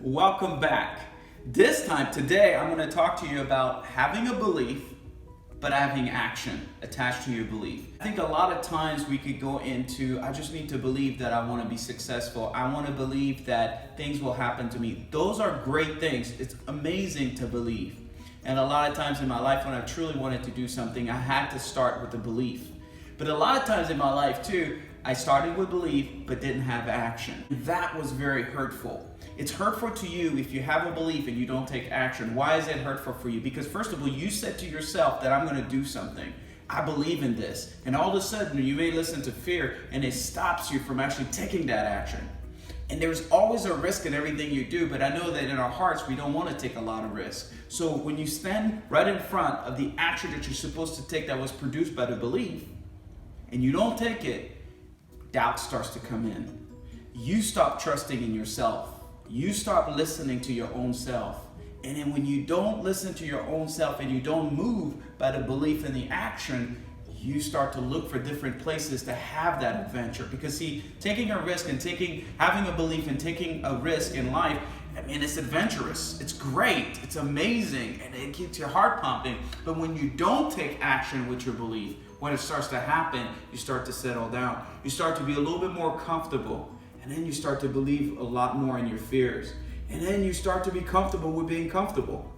Welcome back. Today, I'm going to talk to you about having a belief, but having action attached to your belief. I think a lot of times we could go into, I just need to believe that I want to be successful. I want to believe that things will happen to me. Those are great things. It's amazing to believe. And a lot of times in my life when I truly wanted to do something, I had to start with a belief. But a lot of times in my life too, I started with belief, but didn't have action. That was very hurtful. It's hurtful to you if you have a belief and you don't take action. Why is it hurtful for you? Because first of all, you said to yourself that I'm going to do something. I believe in this. And all of a sudden, you may listen to fear and it stops you from actually taking that action. And there's always a risk in everything you do, but I know that in our hearts, we don't want to take a lot of risk. So when you stand right in front of the action that you're supposed to take that was produced by the belief, and you don't take it, doubt starts to come in. You stop trusting in yourself. You stop listening to your own self. And then when you don't listen to your own self and you don't move by the belief and the action, you start to look for different places to have that adventure. Because see, taking a risk and having a belief and taking a risk in life, I mean, it's adventurous. It's great. It's amazing. And it keeps your heart pumping. But when you don't take action with your belief, when it starts to happen, you start to settle down. You start to be a little bit more comfortable. And then you start to believe a lot more in your fears. And then you start to be comfortable with being comfortable.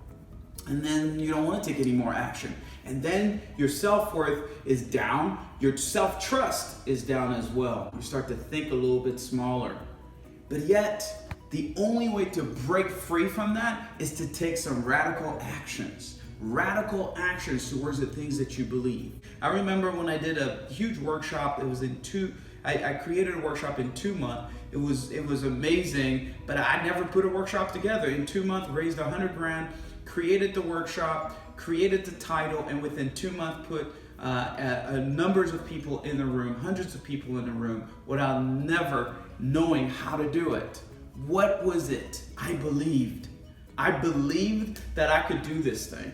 And then you don't want to take any more action. And then your self-worth is down. Your self-trust is down as well. You start to think a little bit smaller. But yet, the only way to break free from that is to take some radical actions. Radical actions towards the things that you believe. I remember when I did a huge workshop, it was I created a workshop in 2 months. It was amazing, but I never put a workshop together. In 2 months, raised 100 grand, created the workshop, created the title, and within 2 months put numbers of people in the room, hundreds of people in the room, without never knowing how to do it. What was it? I believed. I believed that I could do this thing.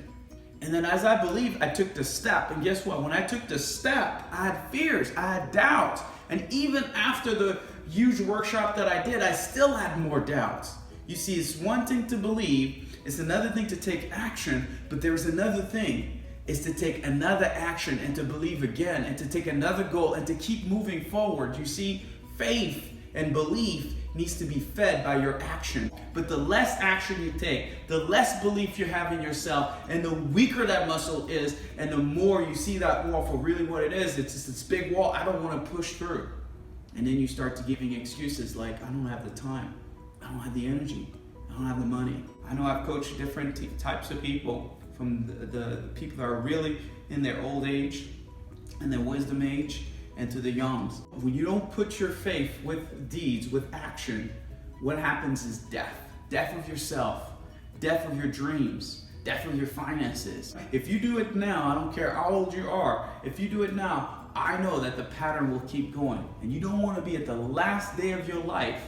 And then as I believed, I took the step. And guess what? When I took the step, I had fears, I had doubts. And even after the huge workshop that I did, I still had more doubts. You see, it's one thing to believe, it's another thing to take action, but there's another thing, is to take another action and to believe again and to take another goal and to keep moving forward. You see, faith and belief needs to be fed by your action. But the less action you take, the less belief you have in yourself, and the weaker that muscle is, and the more you see that wall for really what it is. It's just this big wall I don't want to push through. And then you start to giving excuses like, I don't have the time, I don't have the energy, I don't have the money. I know I've coached different types of people, from the people that are really in their old age and their wisdom age, and to the youngs. When you don't put your faith with deeds, with action, what happens is death. Death of yourself, death of your dreams, death of your finances. If you do it now, I don't care how old you are, if you do it now, I know that the pattern will keep going. And you don't want to be at the last day of your life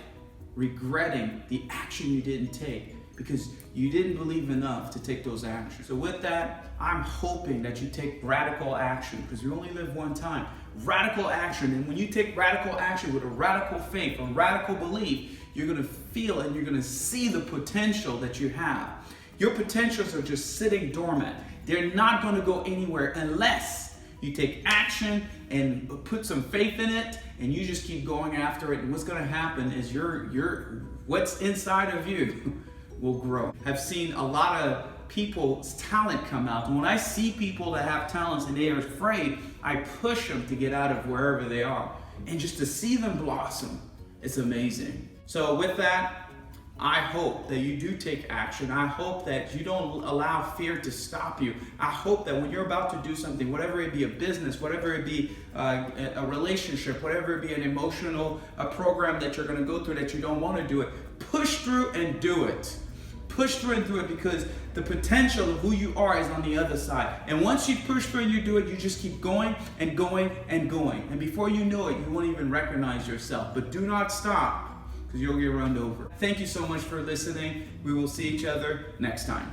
regretting the action you didn't take because you didn't believe enough to take those actions. So with that, I'm hoping that you take radical action because you only live one time. Radical action. And when you take radical action with a radical faith, a radical belief, you're going to feel and you're going to see the potential that you have. Your potentials are just sitting dormant. They're not going to go anywhere unless you take action and put some faith in it and you just keep going after it. And what's going to happen is what's inside of you will grow. I've seen a lot of people's talent come out. And when I see people that have talents and they are afraid, I push them to get out of wherever they are. And just to see them blossom, it's amazing. So with that, I hope that you do take action. I hope that you don't allow fear to stop you. I hope that when you're about to do something, whatever it be a business, whatever it be a relationship, whatever it be an emotional program that you're going to go through that you don't want to do it, push through and do it. Push through and do it because the potential of who you are is on the other side. And once you push through and you do it, you just keep going and going and going. And before you know it, you won't even recognize yourself. But do not stop because you'll get run over. Thank you so much for listening. We will see each other next time.